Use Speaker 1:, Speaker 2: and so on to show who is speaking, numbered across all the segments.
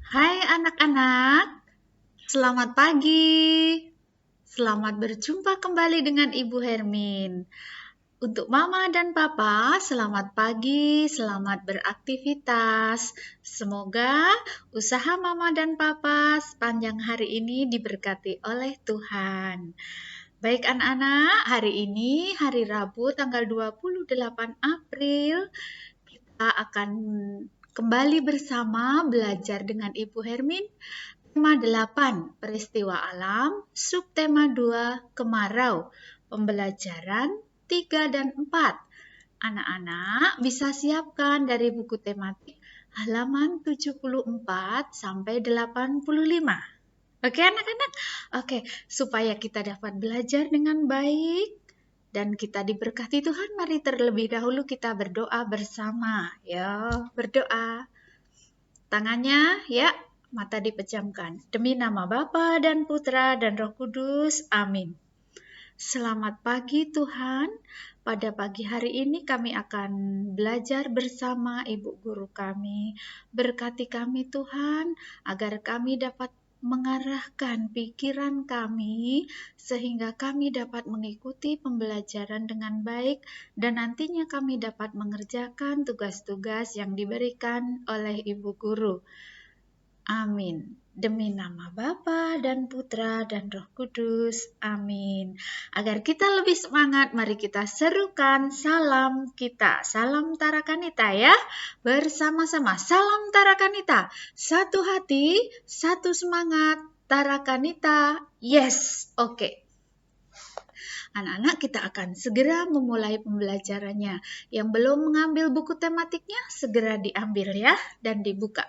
Speaker 1: Hai anak-anak, selamat pagi. Selamat berjumpa kembali dengan Ibu Hermin. Untuk Mama dan Papa, selamat pagi, selamat beraktivitas. Semoga usaha Mama dan Papa sepanjang hari ini diberkati oleh Tuhan. Baik anak-anak, hari ini hari Rabu tanggal 28 April, kita akan kembali bersama belajar dengan Ibu Hermin. Tema 8, peristiwa alam, subtema 2, kemarau, pembelajaran 3 dan 4. Anak-anak bisa siapkan dari buku tematik halaman 74 sampai 85. Oke anak-anak? Oke, supaya kita dapat belajar dengan baik dan kita diberkati Tuhan, mari terlebih dahulu kita berdoa bersama. Ya, berdoa. Tangannya, ya, mata dipejamkan. Demi nama Bapa dan Putra dan Roh Kudus. Amin. Selamat pagi Tuhan. Pada pagi hari ini kami akan belajar bersama Ibu Guru kami. Berkati kami Tuhan, agar kami dapat mengarahkan pikiran kami sehingga kami dapat mengikuti pembelajaran dengan baik dan nantinya kami dapat mengerjakan tugas-tugas yang diberikan oleh Ibu Guru. Amin. Demi nama Bapa dan Putra dan Roh Kudus. Amin. Agar kita lebih semangat, mari kita serukan salam kita. Salam Tarakanita ya. Bersama-sama. Salam Tarakanita. Satu hati, satu semangat. Tarakanita. Yes. Oke. Anak-anak, kita akan segera memulai pembelajarannya. Yang belum mengambil buku tematiknya, segera diambil ya dan dibuka.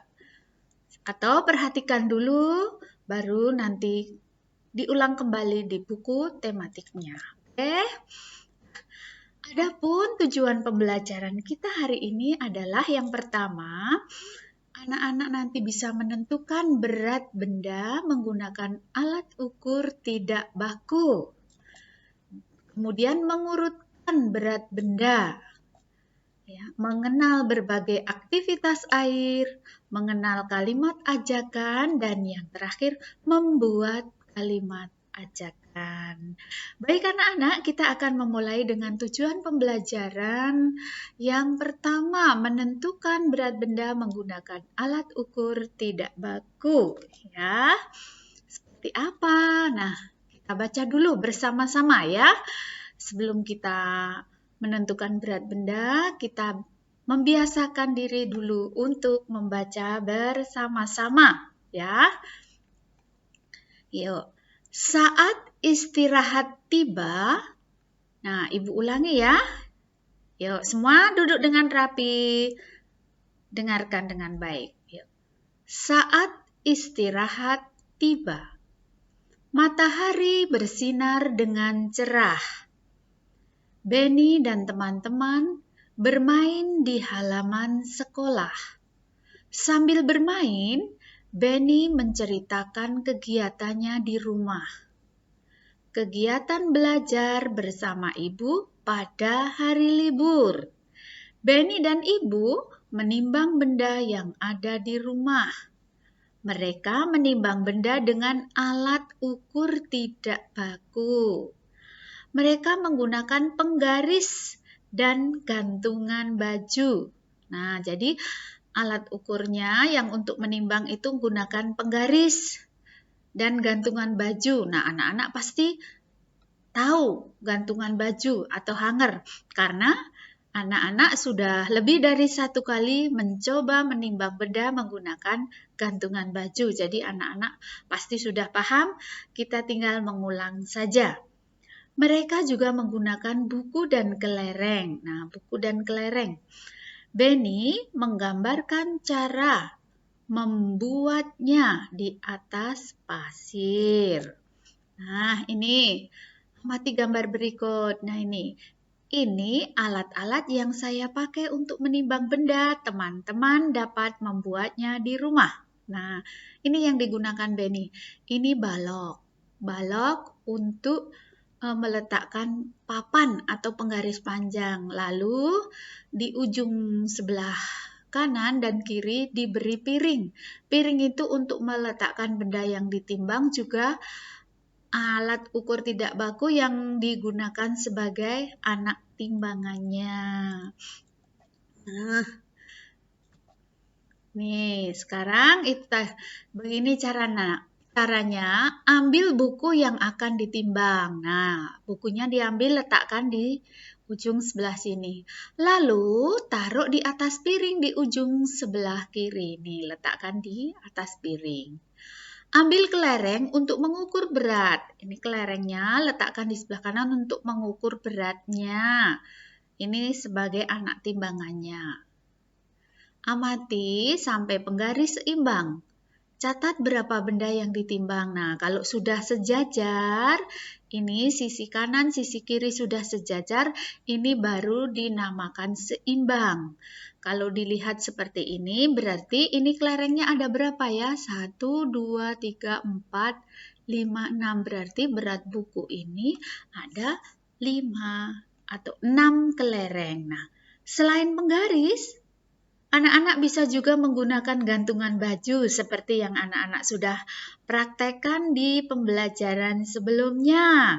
Speaker 1: Atau perhatikan dulu, baru nanti diulang kembali di buku tematiknya. Oke. Adapun tujuan pembelajaran kita hari ini adalah yang pertama, anak-anak nanti bisa menentukan berat benda menggunakan alat ukur tidak baku. Kemudian mengurutkan berat benda. Ya, mengenal berbagai aktivitas air, mengenal kalimat ajakan, dan yang terakhir membuat kalimat ajakan. Baik anak-anak, kita akan memulai dengan tujuan pembelajaran. Yang pertama, menentukan berat benda menggunakan alat ukur tidak baku. Ya, seperti apa? Nah, kita baca dulu bersama-sama ya. Sebelum kita menentukan berat benda, kita membiasakan diri dulu untuk membaca bersama-sama ya. Yuk, saat istirahat tiba. Nah, Ibu ulangi ya. Yuk, semua duduk dengan rapi. Dengarkan dengan baik. Yuk. Saat istirahat tiba. Matahari bersinar dengan cerah. Benny dan teman-teman bermain di halaman sekolah. Sambil bermain, Benny menceritakan kegiatannya di rumah. Kegiatan belajar bersama ibu pada hari libur. Benny dan ibu menimbang benda yang ada di rumah. Mereka menimbang benda dengan alat ukur tidak baku. Mereka menggunakan penggaris dan gantungan baju. Nah, jadi alat ukurnya yang untuk menimbang itu menggunakan penggaris dan gantungan baju. Nah, anak-anak pasti tahu gantungan baju atau hanger karena anak-anak sudah lebih dari satu kali mencoba menimbang benda menggunakan gantungan baju. Jadi anak-anak pasti sudah paham, kita tinggal mengulang saja. Mereka juga menggunakan buku dan kelereng. Nah, buku dan kelereng. Benny menggambarkan cara membuatnya di atas pasir. Nah, ini amati gambar berikut. Nah, ini alat-alat yang saya pakai untuk menimbang benda. Teman-teman dapat membuatnya di rumah. Nah, ini yang digunakan Benny. Ini balok. Balok untuk meletakkan papan atau penggaris panjang. Lalu di ujung sebelah kanan dan kiri diberi piring. Piring itu untuk meletakkan benda yang ditimbang, juga alat ukur tidak baku yang digunakan sebagai anak timbangannya. Nah, nih sekarang begini caranya, ambil buku yang akan ditimbang. Nah, bukunya diambil, letakkan di ujung sebelah sini. Lalu taruh di atas piring di ujung sebelah kiri. Nih, letakkan di atas piring. Ambil kelereng untuk mengukur berat. Ini kelerengnya letakkan di sebelah kanan untuk mengukur beratnya. Ini sebagai anak timbangannya. Amati sampai penggaris seimbang. Catat berapa benda yang ditimbang. Nah, kalau sudah sejajar, ini sisi kanan, sisi kiri sudah sejajar, ini baru dinamakan seimbang. Kalau dilihat seperti ini, berarti ini kelerengnya ada berapa ya? 1, 2, 3, 4, 5, 6. Berarti berat buku ini ada 5 atau 6 kelereng. Nah, selain penggaris, anak-anak bisa juga menggunakan gantungan baju seperti yang anak-anak sudah praktekkan di pembelajaran sebelumnya.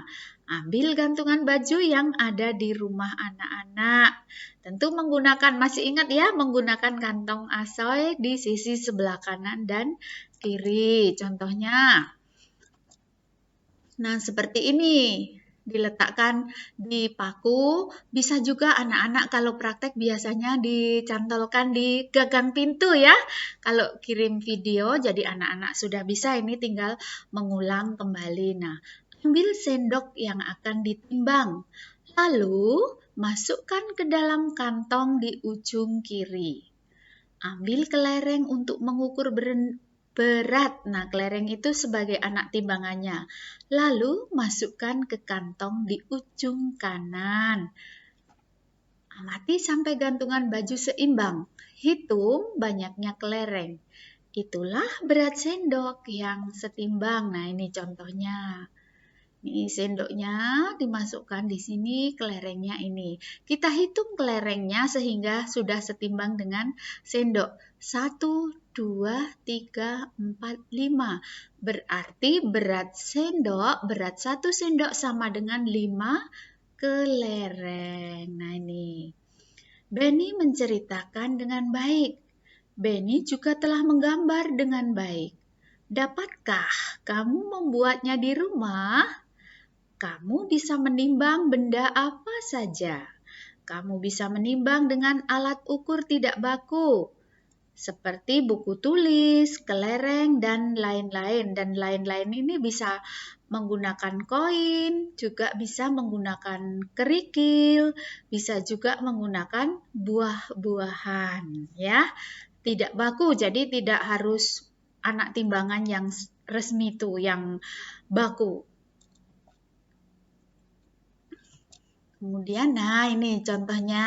Speaker 1: Ambil gantungan baju yang ada di rumah anak-anak. Tentu masih ingat ya, menggunakan kantong asoy di sisi sebelah kanan dan kiri. Contohnya, nah seperti ini. Diletakkan di paku, bisa juga anak-anak kalau praktek biasanya dicantolkan di gagang pintu ya. Kalau kirim video, jadi anak-anak sudah bisa, ini tinggal mengulang kembali. Nah, ambil sendok yang akan ditimbang, lalu masukkan ke dalam kantong di ujung kiri. Ambil kelereng untuk mengukur berat. Nah, kelereng itu sebagai anak timbangannya. Lalu masukkan ke kantong di ujung kanan. Amati sampai gantungan baju seimbang. Hitung banyaknya kelereng. Itulah berat sendok yang setimbang. Nah, ini contohnya. Ini sendoknya dimasukkan di sini, kelerengnya ini. Kita hitung kelerengnya sehingga sudah setimbang dengan sendok. 1, 2, 3, 4, 5. Berarti berat 1 sendok sama dengan 5 kelereng. Nah ini. Benny menceritakan dengan baik. Benny juga telah menggambar dengan baik. Dapatkah kamu membuatnya di rumah? Kamu bisa menimbang benda apa saja. Kamu bisa menimbang dengan alat ukur tidak baku, seperti buku tulis, kelereng, dan lain-lain. Dan lain-lain ini bisa menggunakan koin, juga bisa menggunakan kerikil, bisa juga menggunakan buah-buahan. Ya, tidak baku, jadi tidak harus anak timbangan yang resmi itu, yang baku. Kemudian, nah ini contohnya.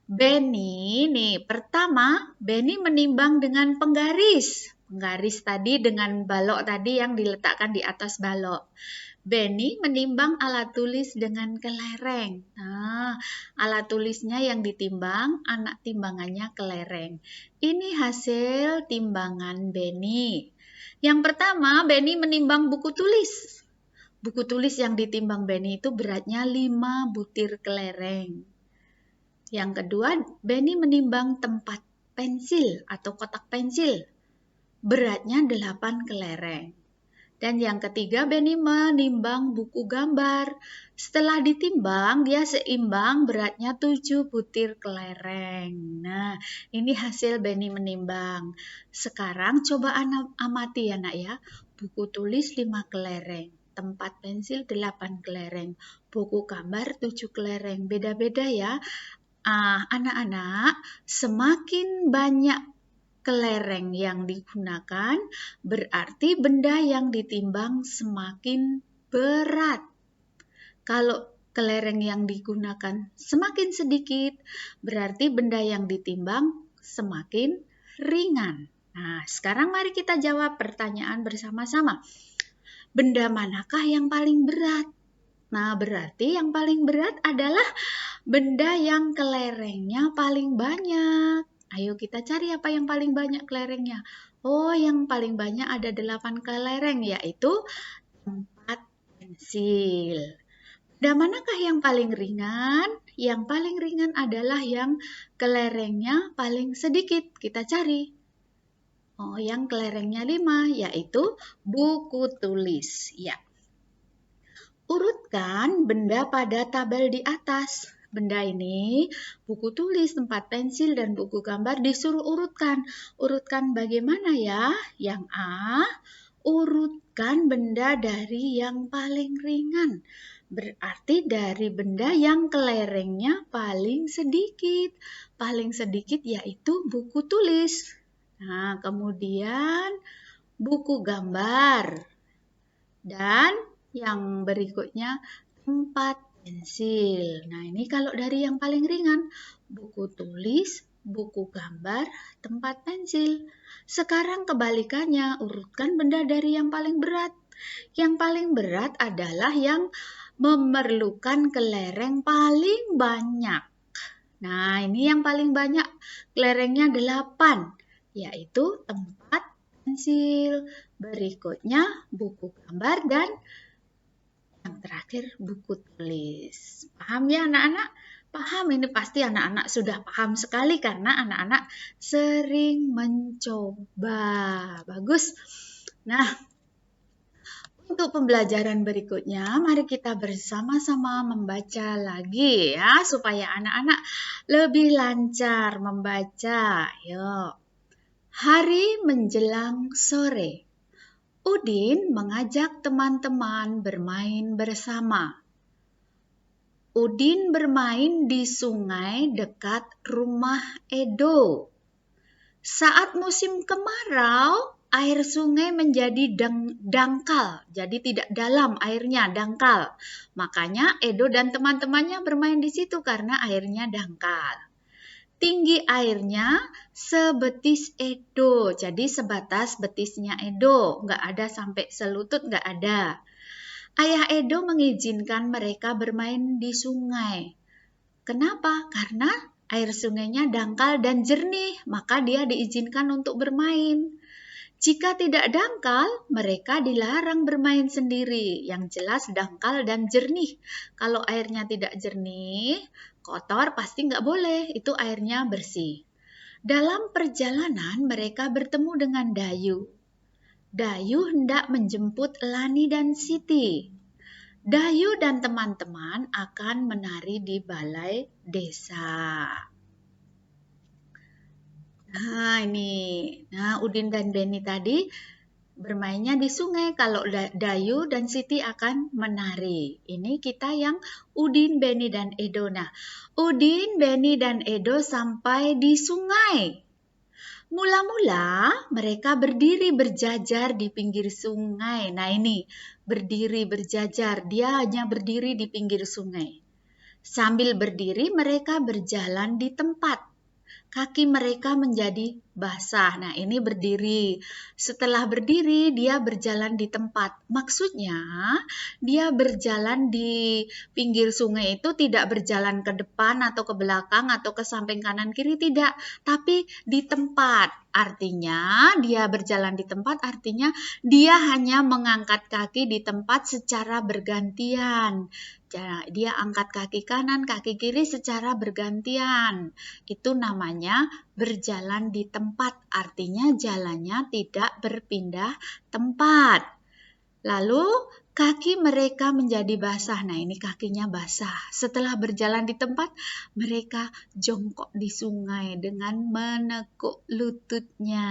Speaker 1: Benny, nih pertama, Benny menimbang dengan penggaris. Penggaris tadi dengan balok tadi yang diletakkan di atas balok. Benny menimbang alat tulis dengan kelereng. Nah, alat tulisnya yang ditimbang, anak timbangannya kelereng. Ini hasil timbangan Benny. Yang pertama, Benny menimbang buku tulis. Buku tulis yang ditimbang Benny itu beratnya 5 butir kelereng. Yang kedua, Benny menimbang tempat pensil atau kotak pensil. Beratnya 8 kelereng. Dan yang ketiga, Benny menimbang buku gambar. Setelah ditimbang, dia seimbang, beratnya 7 butir kelereng. Nah, ini hasil Benny menimbang. Sekarang coba amati ya nak ya. Buku tulis 5 kelereng. Tempat pensil 8 kelereng, buku gambar 7 kelereng, beda-beda ya. Anak-anak, semakin banyak kelereng yang digunakan, berarti benda yang ditimbang semakin berat. Kalau kelereng yang digunakan semakin sedikit, berarti benda yang ditimbang semakin ringan. Nah, sekarang mari kita jawab pertanyaan bersama-sama. Benda manakah yang paling berat? Nah, berarti yang paling berat adalah benda yang kelerengnya paling banyak. Ayo kita cari apa yang paling banyak kelerengnya. Oh, yang paling banyak ada 8 kelereng, yaitu 4 pensil. Dan manakah yang paling ringan? Yang paling ringan adalah yang kelerengnya paling sedikit. Kita cari. Oh, yang kelerengnya 5, yaitu buku tulis. Ya. Urutkan benda pada tabel di atas. Benda ini, buku tulis, tempat pensil, dan buku gambar disuruh urutkan. Urutkan bagaimana ya? Yang A, urutkan benda dari yang paling ringan. Berarti dari benda yang kelerengnya paling sedikit. Paling sedikit yaitu buku tulis. Nah, kemudian buku gambar. Dan yang berikutnya tempat pensil. Nah, ini kalau dari yang paling ringan, buku tulis, buku gambar, tempat pensil. Sekarang kebalikannya, urutkan benda dari yang paling berat. Yang paling berat adalah yang memerlukan kelereng paling banyak. Nah, ini yang paling banyak, kelerengnya 8, yaitu tempat pensil. Berikutnya buku gambar dan yang terakhir buku tulis. Paham ya anak-anak? Paham, ini pasti anak-anak sudah paham sekali karena anak-anak sering mencoba. Bagus. Nah, untuk pembelajaran berikutnya, mari kita bersama-sama membaca lagi ya, supaya anak-anak lebih lancar membaca. Yuk. Hari menjelang sore. Udin mengajak teman-teman bermain bersama. Udin bermain di sungai dekat rumah Edo. Saat musim kemarau, air sungai menjadi dangkal, jadi tidak dalam airnya, dangkal. Makanya Edo dan teman-temannya bermain di situ karena airnya dangkal. Tinggi airnya sebetis Edo, jadi sebatas betisnya Edo, nggak ada sampai selutut, nggak ada. Ayah Edo mengizinkan mereka bermain di sungai. Kenapa? Karena air sungainya dangkal dan jernih, maka dia diizinkan untuk bermain. Jika tidak dangkal, mereka dilarang bermain sendiri. Yang jelas dangkal dan jernih. Kalau airnya tidak jernih, kotor pasti nggak boleh, itu airnya bersih. Dalam perjalanan mereka bertemu dengan Dayu. Dayu hendak menjemput Lani dan Siti. Dayu dan teman-teman akan menari di balai desa. Nah, ini. Nah, Udin dan Beni tadi bermainnya di sungai. Kalau Dayu dan Siti akan menari. Ini kita yang Udin, Beni, dan Edo. Nah, Udin, Beni, dan Edo sampai di sungai. Mula-mula mereka berdiri berjajar di pinggir sungai. Nah, ini berdiri berjajar. Dia hanya berdiri di pinggir sungai. Sambil berdiri mereka berjalan di tempat. Kaki mereka menjadi basah. Nah, ini berdiri. Setelah berdiri, dia berjalan di tempat. Maksudnya, dia berjalan di pinggir sungai itu tidak berjalan ke depan atau ke belakang atau ke samping kanan kiri, tidak. Tapi di tempat. Artinya, dia berjalan di tempat, artinya dia hanya mengangkat kaki di tempat secara bergantian. Dia angkat kaki kanan, kaki kiri secara bergantian. Itu namanya berjalan di tempat, artinya jalannya tidak berpindah tempat. Lalu kaki mereka menjadi basah. Nah, ini kakinya basah. Setelah berjalan di tempat, mereka jongkok di sungai dengan menekuk lututnya.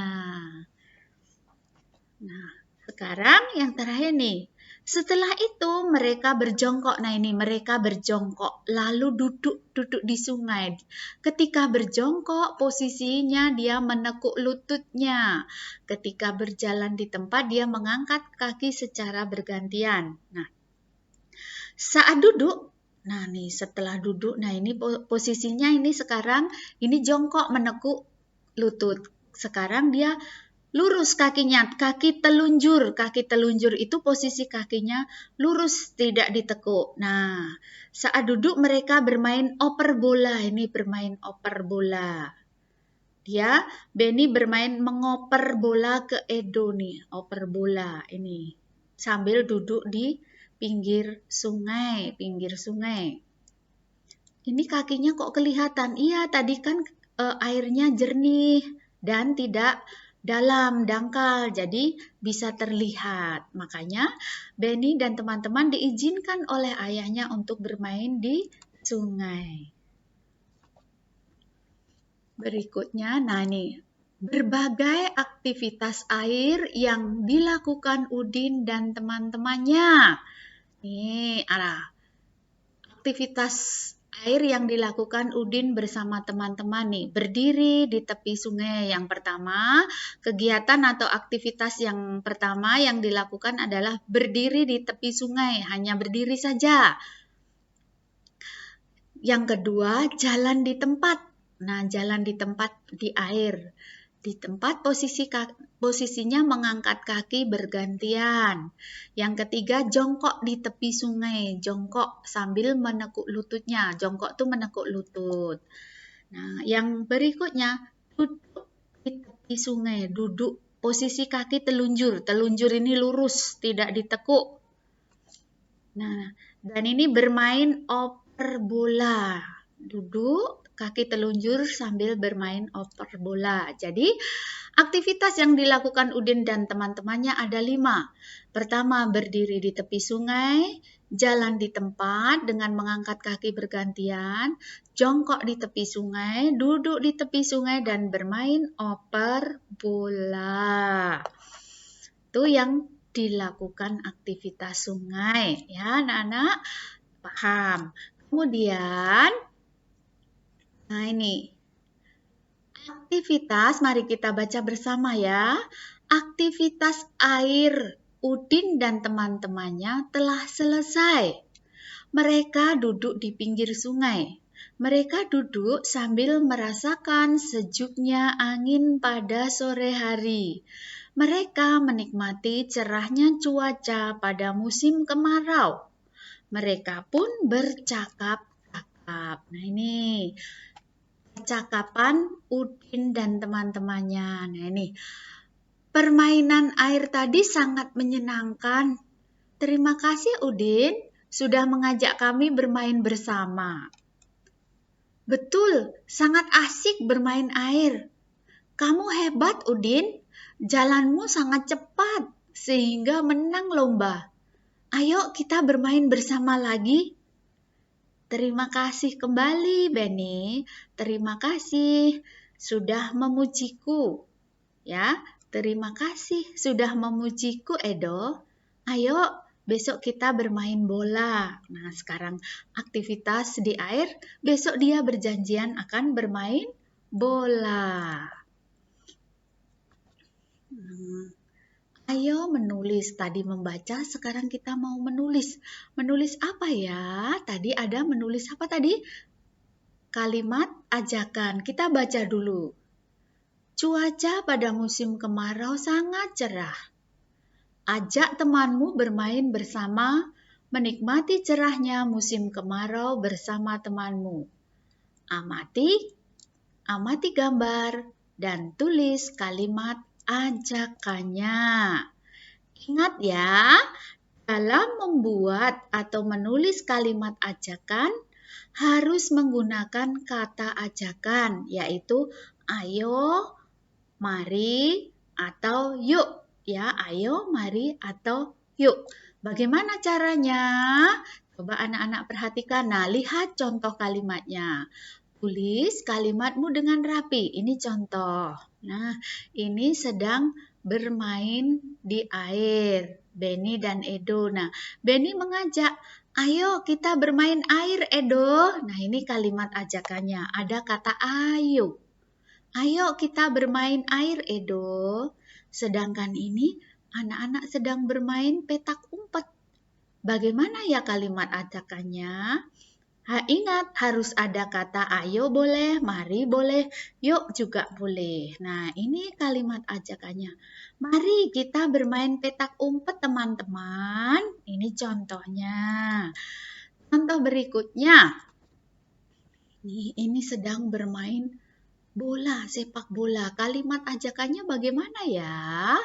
Speaker 1: Nah, sekarang yang terakhir nih. Setelah itu mereka berjongkok. Nah, ini mereka berjongkok lalu duduk di sungai. Ketika berjongkok posisinya dia menekuk lututnya. Ketika berjalan di tempat dia mengangkat kaki secara bergantian. Nah, saat duduk, nah nih setelah duduk, nah ini posisinya ini sekarang ini jongkok menekuk lutut. Sekarang dia lurus kakinya, kaki telunjur itu posisi kakinya lurus, tidak ditekuk. Nah, saat duduk mereka bermain oper bola, ini bermain oper bola. Benny bermain mengoper bola ke Edo nih, oper bola ini. Sambil duduk di pinggir sungai. Ini kakinya kok kelihatan? Iya, tadi kan airnya jernih dan tidak dalam, dangkal, jadi bisa terlihat. Makanya Benny dan teman-teman diizinkan oleh ayahnya untuk bermain di sungai. Berikutnya, nah nih, berbagai aktivitas air yang dilakukan Udin dan teman-temannya. Nih, aktivitas air yang dilakukan Udin bersama teman-teman nih, berdiri di tepi sungai. Yang pertama, kegiatan atau aktivitas yang pertama yang dilakukan adalah berdiri di tepi sungai, hanya berdiri saja. Yang kedua, jalan di tempat. Nah, jalan di tempat di air. Di tempat posisinya mengangkat kaki bergantian. Yang ketiga, jongkok di tepi sungai. Jongkok sambil menekuk lututnya. Jongkok itu menekuk lutut. Nah, yang berikutnya, duduk di tepi sungai. Duduk, posisi kaki telunjur. Telunjur ini lurus, tidak ditekuk. Nah, dan ini bermain oper bola. Duduk, kaki telunjur sambil bermain oper bola. Jadi, aktivitas yang dilakukan Udin dan teman-temannya ada 5. Pertama, berdiri di tepi sungai, jalan di tempat dengan mengangkat kaki bergantian, jongkok di tepi sungai, duduk di tepi sungai, dan bermain oper bola. Itu yang dilakukan aktivitas sungai. Ya, anak-anak paham. Kemudian, nah ini, aktivitas, mari kita baca bersama ya. Aktivitas air Udin dan teman-temannya telah selesai. Mereka duduk di pinggir sungai. Mereka duduk sambil merasakan sejuknya angin pada sore hari. Mereka menikmati cerahnya cuaca pada musim kemarau. Mereka pun bercakap-cakap. Nah ini percakapan Udin dan teman-temannya. Nah ini permainan air tadi sangat menyenangkan. Terima kasih Udin sudah mengajak kami bermain bersama. Betul, sangat asik bermain air. Kamu hebat Udin, jalanmu sangat cepat sehingga menang lomba. Ayo kita bermain bersama lagi. Terima kasih kembali Benny. Terima kasih sudah memujiku. Ya, terima kasih sudah memujiku Edo. Ayo besok kita bermain bola. Nah, sekarang aktivitas di air, besok dia berjanjian akan bermain bola. Ayo menulis, tadi membaca, sekarang kita mau menulis. Menulis apa ya? Tadi ada menulis apa tadi? Kalimat ajakan, kita baca dulu. Cuaca pada musim kemarau sangat cerah. Ajak temanmu bermain bersama, menikmati cerahnya musim kemarau bersama temanmu. Amati gambar, dan tulis kalimat ajakannya. Ingat ya, dalam membuat atau menulis kalimat ajakan harus menggunakan kata ajakan, yaitu ayo, mari, atau yuk. Ya, ayo, mari, atau yuk. Bagaimana caranya? Coba anak-anak perhatikan. Nah, lihat contoh kalimatnya. Tulis kalimatmu dengan rapi. Ini contoh. Nah, ini sedang bermain di air. Benny dan Edo. Nah, Benny mengajak, ayo kita bermain air Edo. Nah, ini kalimat ajakannya. Ada kata ayo. Ayo kita bermain air Edo. Sedangkan ini anak-anak sedang bermain petak umpet. Bagaimana ya kalimat ajakannya? Ingat, harus ada kata ayo boleh, mari boleh, yuk juga boleh. Nah, ini kalimat ajakannya. Mari kita bermain petak umpet teman-teman. Ini contohnya. Contoh berikutnya. Nih, ini sedang bermain Bola, sepak bola. Kalimat ajakannya bagaimana ya?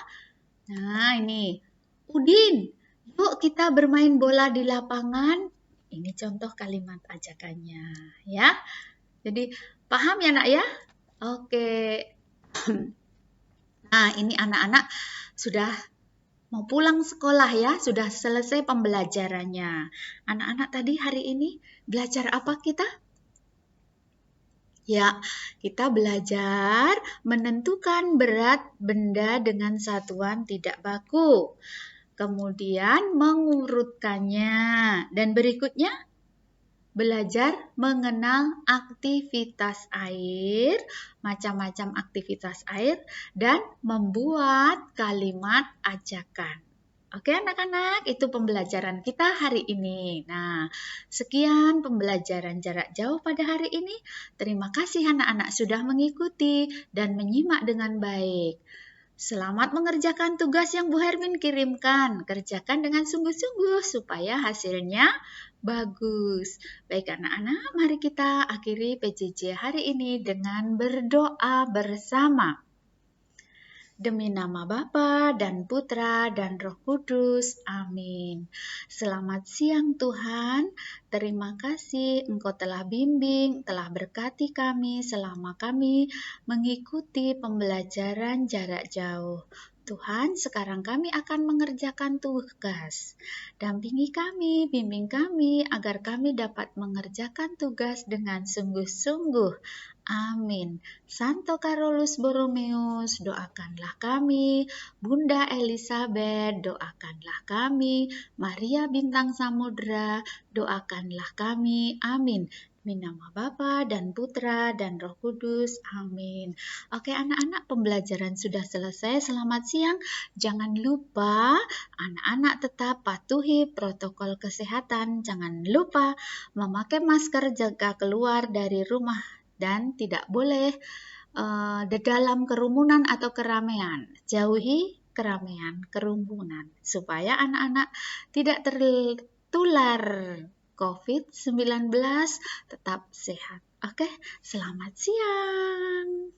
Speaker 1: Nah, ini. Udin, yuk kita bermain bola di lapangan. Ini contoh kalimat ajakannya, ya. Jadi, paham ya, Nak ya? Oke. Nah, ini anak-anak sudah mau pulang sekolah ya, sudah selesai pembelajarannya. Anak-anak tadi hari ini belajar apa kita? Ya, kita belajar menentukan berat benda dengan satuan tidak baku. Kemudian mengurutkannya. Dan berikutnya belajar mengenal aktivitas air, macam-macam aktivitas air, dan membuat kalimat ajakan. Oke anak-anak, itu pembelajaran kita hari ini. Nah, sekian pembelajaran jarak jauh pada hari ini. Terima kasih anak-anak sudah mengikuti dan menyimak dengan baik. Selamat mengerjakan tugas yang Bu Hermin kirimkan. Kerjakan dengan sungguh-sungguh supaya hasilnya bagus. Baik anak-anak, mari kita akhiri PJJ hari ini dengan berdoa bersama. Demi nama Bapa dan Putra dan Roh Kudus. Amin. Selamat siang Tuhan. Terima kasih Engkau telah bimbing, telah berkati kami selama kami mengikuti pembelajaran jarak jauh. Tuhan, sekarang kami akan mengerjakan tugas. Dampingi kami, bimbing kami, agar kami dapat mengerjakan tugas dengan sungguh-sungguh. Amin. Santo Carolus Borromeus, doakanlah kami. Bunda Elizabeth, doakanlah kami. Maria Bintang Samudra, doakanlah kami. Amin. Demi nama Bapa dan Putra dan Roh Kudus. Amin. Oke anak-anak, pembelajaran sudah selesai. Selamat siang. Jangan lupa anak-anak tetap patuhi protokol kesehatan. Jangan lupa memakai masker jika keluar dari rumah dan tidak boleh di dalam kerumunan atau keramaian. Jauhi keramaian, kerumunan supaya anak-anak tidak tertular COVID-19, tetap sehat. Oke, selamat siang.